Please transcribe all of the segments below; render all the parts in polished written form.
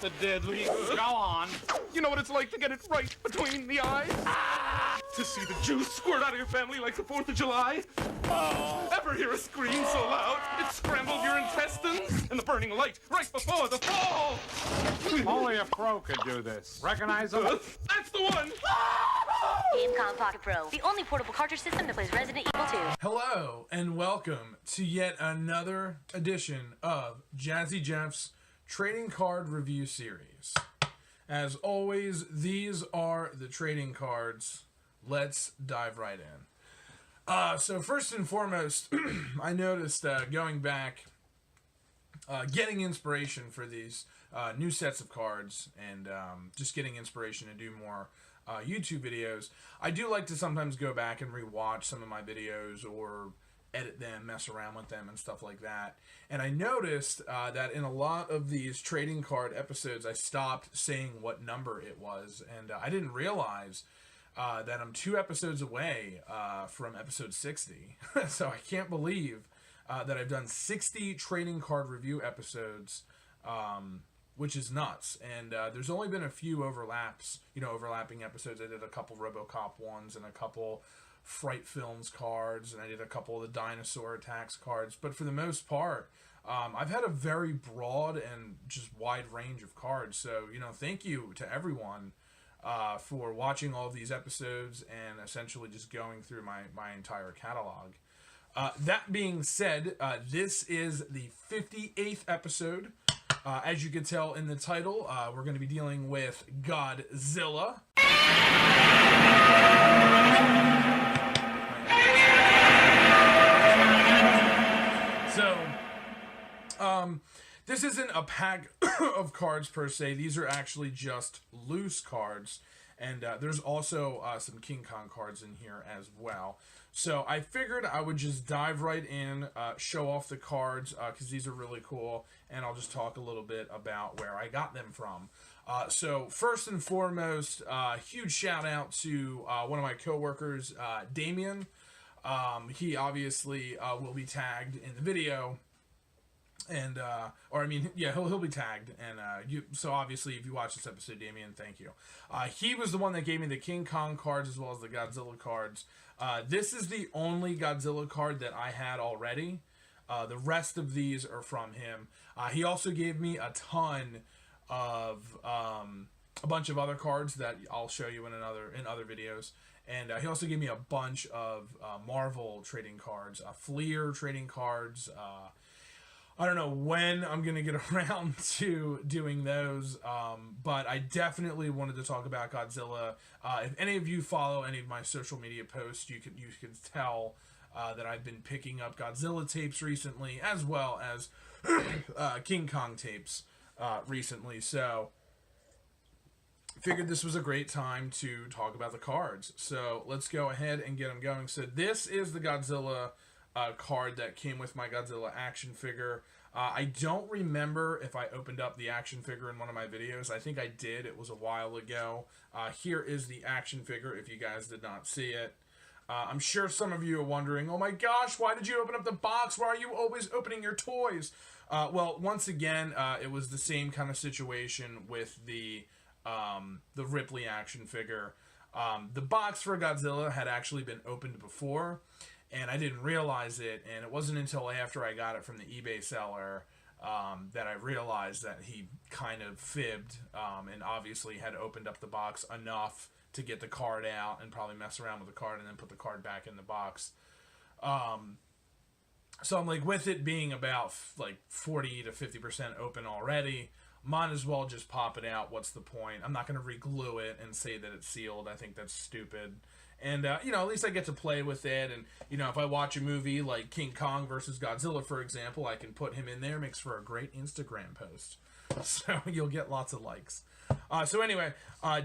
the deadly. Go on. You know what it's like to get it right between the eyes? To see the juice squirt out of your family like the 4th of July? Ever hear a scream so loud it scrambled your intestines? And the burning light right before the fall? Only a pro could do this. Recognize him? That's the one! Gamecom Pocket Pro, the only portable cartridge system that plays Resident Evil 2. Hello, and welcome to yet another edition of Jazzy Jeff's Trading Card Review Series. As always, these are the trading cards. Let's dive right in. So first and foremost, I noticed going back, getting inspiration for these new sets of cards, and just getting inspiration to do more YouTube videos. I do like to sometimes go back and rewatch some of my videos or edit them, mess around with them and stuff like that. And I noticed that in a lot of these trading card episodes, I stopped saying what number it was, and I didn't realize that I'm 2 episodes away from episode 60. So I can't believe that I've done 60 trading card review episodes, which is nuts. And there's only been a few overlapping episodes. I did a couple RoboCop ones and a couple Fright Films cards, and I did a couple of the Dinosaur Attacks cards. But for the most part, I've had a very broad and just wide range of cards. So, thank you to everyone for watching all of these episodes and essentially just going through my entire catalog. That being said, this is the 58th episode. As you can tell in the title, we're going to be dealing with Godzilla. So, this isn't a pack of cards per se. These are actually just loose cards. And there's also some King Kong cards in here as well. So I figured I would just dive right in, show off the cards, because these are really cool. And I'll just talk a little bit about where I got them from. So first and foremost, huge shout out to one of my coworkers, Damien. He obviously will be tagged in the video. And, he'll be tagged, and, so obviously, if you watch this episode, Damien, thank you. He was the one that gave me the King Kong cards as well as the Godzilla cards. This is the only Godzilla card that I had already. The rest of these are from him. He also gave me a ton of, a bunch of other cards that I'll show you in other videos. And he also gave me a bunch of Marvel trading cards, Fleer trading cards. I don't know when I'm going to get around to doing those, but I definitely wanted to talk about Godzilla. If any of you follow any of my social media posts, you can tell that I've been picking up Godzilla tapes recently, as well as King Kong tapes recently. So figured this was a great time to talk about the cards. So let's go ahead and get them going. So this is the Godzilla card that came with my Godzilla action figure. I don't remember if I opened up the action figure in one of my videos. I think I did. It was a while ago. Here is the action figure if you guys did not see it. I'm sure some of you are wondering, oh my gosh, why did you open up the box? Why are you always opening your toys? Well, once again, it was the same kind of situation with the Ripley action figure. The box for Godzilla had actually been opened before, and I didn't realize it, and it wasn't until after I got it from the eBay seller that I realized that he kind of fibbed, and obviously had opened up the box enough to get the card out and probably mess around with the card and then put the card back in the box. So I'm like, with it being about like 40 to 50% open already, might as well just pop it out. What's the point? I'm not going to re-glue it and say that it's sealed. I think that's stupid. And, at least I get to play with it. And, if I watch a movie like King Kong versus Godzilla, for example, I can put him in there. Makes for a great Instagram post. So you'll get lots of likes. So anyway,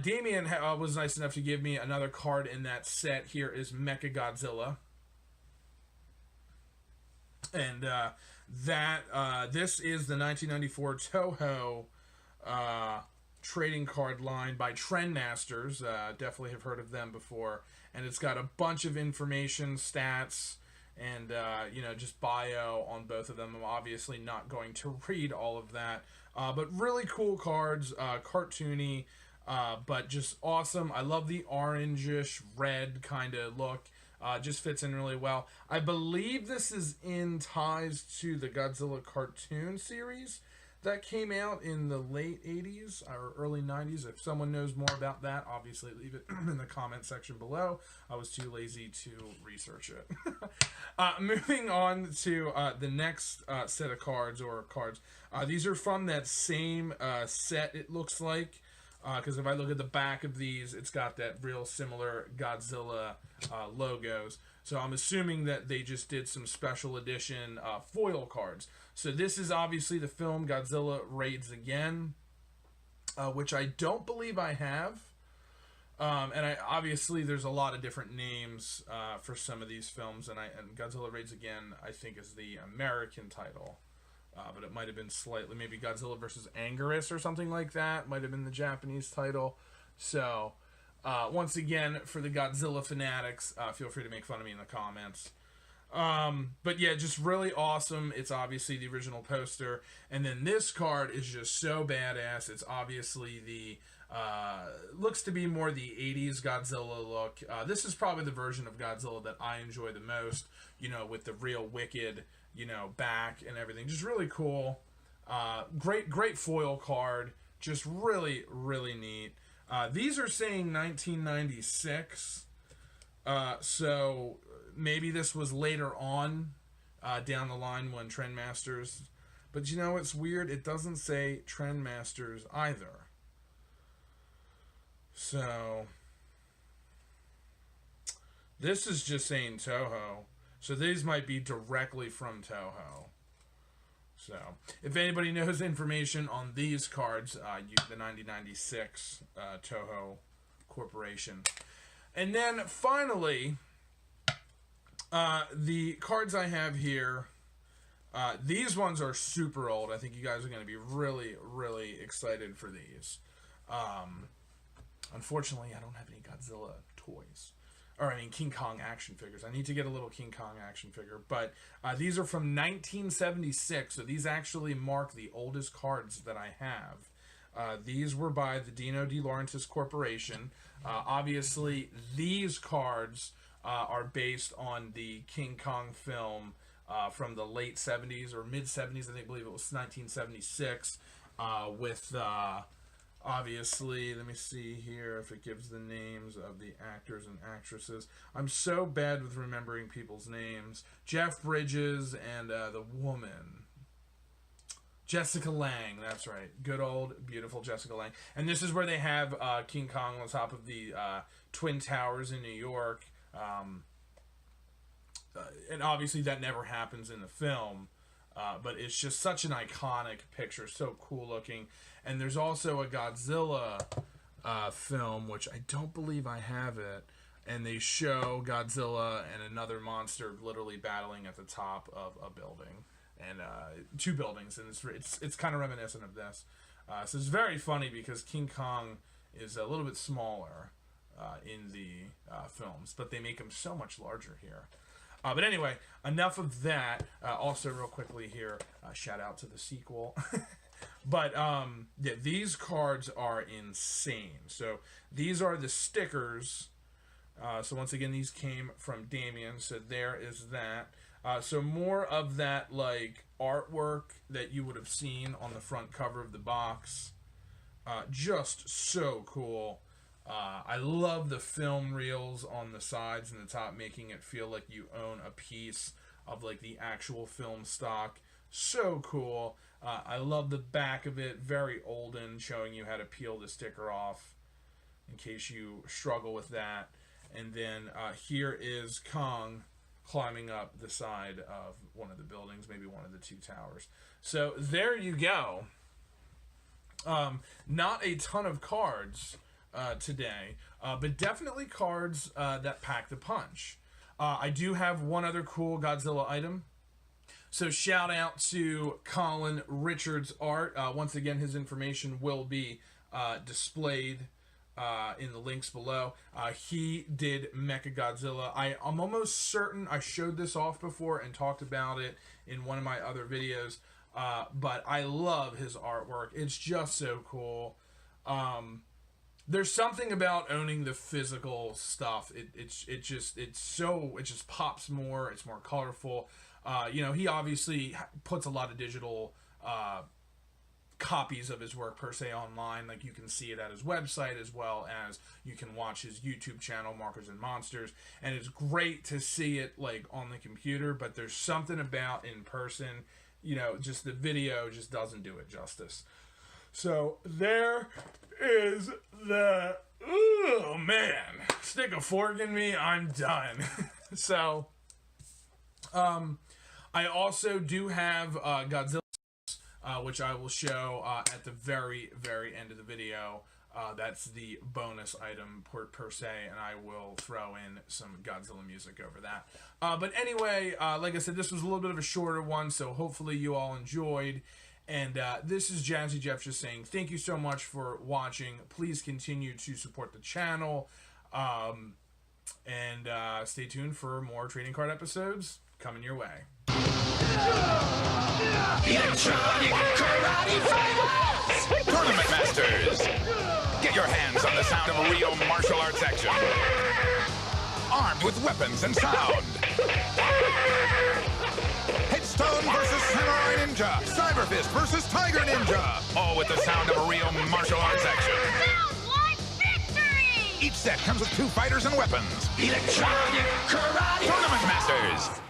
Damien was nice enough to give me another card in that set. Here is Mechagodzilla. And this is the 1994 Toho trading card line by Trendmasters. Definitely have heard of them before. And it's got a bunch of information, stats, and just bio on both of them. I'm obviously not going to read all of that. But really cool cards, cartoony, but just awesome. I love the orangish red kind of look. Just fits in really well. I believe this is in ties to the Godzilla cartoon series that came out in the late 80s or early 90s. If someone knows more about that, obviously leave it in the comment section below. I was too lazy to research it. Moving on to the next set of cards. These are from that same set, it looks like. Because if I look at the back of these, it's got that real similar Godzilla logos. So I'm assuming that they just did some special edition foil cards. So this is obviously the film Godzilla Raids Again, which I don't believe I have. And obviously there's a lot of different names for some of these films. And Godzilla Raids Again, I think, is the American title. But it might have been slightly, maybe Godzilla vs. Anguirus or something like that. Might have been the Japanese title. So, once again, for the Godzilla fanatics, feel free to make fun of me in the comments. But yeah, just really awesome. It's obviously the original poster. And then this card is just so badass. It's obviously the, looks to be more the 80s Godzilla look. This is probably the version of Godzilla that I enjoy the most, you know, with the real wicked, you know, back and everything. Just really cool. Great foil card. Just really, really neat. These are saying 1996. So maybe this was later on down the line when Trendmasters. But you know what's weird? It doesn't say Trendmasters either. So this is just saying Toho. So these might be directly from Toho. So if anybody knows information on these cards, the 1996 Toho Corporation. And then finally, the cards I have here, these ones are super old. I think you guys are going to be really, really excited for these. Unfortunately, I don't have any Godzilla toys. Or, I mean, King Kong action figures. I need to get a little King Kong action figure. But these are from 1976, so these actually mark the oldest cards that I have. These were by the Dino De Laurentiis Corporation. Obviously, these cards are based on the King Kong film from the late 70s or mid-70s. I believe it was 1976 with... obviously, let me see here if it gives the names of the actors and actresses. I'm so bad with remembering people's names. Jeff Bridges and the woman. Jessica Lange, that's right. Good old, beautiful Jessica Lange. And this is where they have King Kong on top of the Twin Towers in New York. And obviously that never happens in the film. But it's just such an iconic picture, so cool looking. And there's also a Godzilla film, which I don't believe I have it. And they show Godzilla and another monster literally battling at the top of a building. And two buildings. And it's kind of reminiscent of this. So it's very funny because King Kong is a little bit smaller in the films. But they make him so much larger here. But anyway, enough of that. Also, real quickly here, shout out to the sequel. But, yeah, these cards are insane. So, these are the stickers. So, once again, these came from Damien. So, there is that. So, more of that, like, artwork that you would have seen on the front cover of the box. Just so cool. I love the film reels on the sides and the top, making it feel like you own a piece of like the actual film stock. So cool. I love the back of it, very olden, showing you how to peel the sticker off in case you struggle with that. And then here is Kong climbing up the side of one of the buildings, maybe one of the two towers. So there you go. Not a ton of cards today, but definitely cards that pack the punch. I do have one other cool Godzilla item. So shout out to Colin Richards' art. Once again, his information will be displayed in the links below. He did Mechagodzilla. I'm almost certain I showed this off before and talked about it in one of my other videos. but I love his artwork. It's just so cool. There's something about owning the physical stuff. It just pops more. It's more colorful. You know, he obviously puts a lot of digital copies of his work per se online. Like, you can see it at his website, as well as you can watch his YouTube channel, Markers and Monsters, and it's great to see it like on the computer, but there's something about in person, you know, just the video just doesn't do it justice. So there is the, oh man, stick a fork in me, I'm done. So I also do have Godzilla, which I will show at the very, very end of the video. That's the bonus item per se, and I will throw in some Godzilla music over that. But anyway, like I said, this was a little bit of a shorter one, so hopefully you all enjoyed. And this is Jazzy Jeff just saying thank you so much for watching. Please continue to support the channel. And stay tuned for more trading card episodes coming your way. Electronic karate fighters! Tournament masters! Get your hands on the sound of a real martial arts action. Armed with weapons and sound. Headstone versus Samurai Ninja. Cyberfist versus Tiger Ninja. All with the sound of a real martial arts action. Sounds like victory! Each set comes with 2 fighters and weapons. Electronic karate! Tournament masters!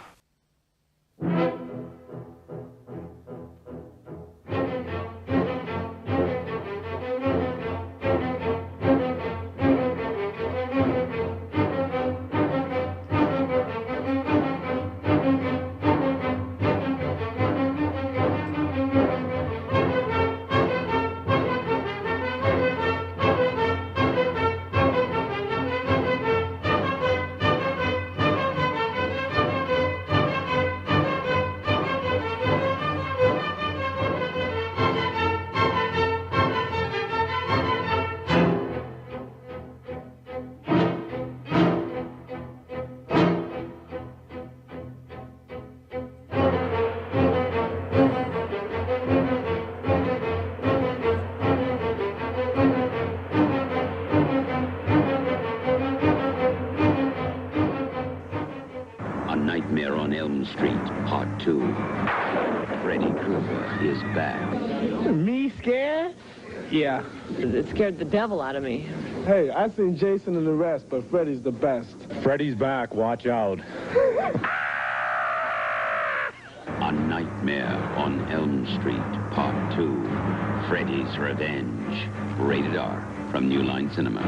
Nightmare on Elm Street, Part 2. Freddy Krueger is back. Me scared? Yeah. It scared the devil out of me. Hey, I seen Jason and the rest, but Freddy's the best. Freddy's back, watch out. A Nightmare on Elm Street, Part 2. Freddy's Revenge. Rated R from New Line Cinema.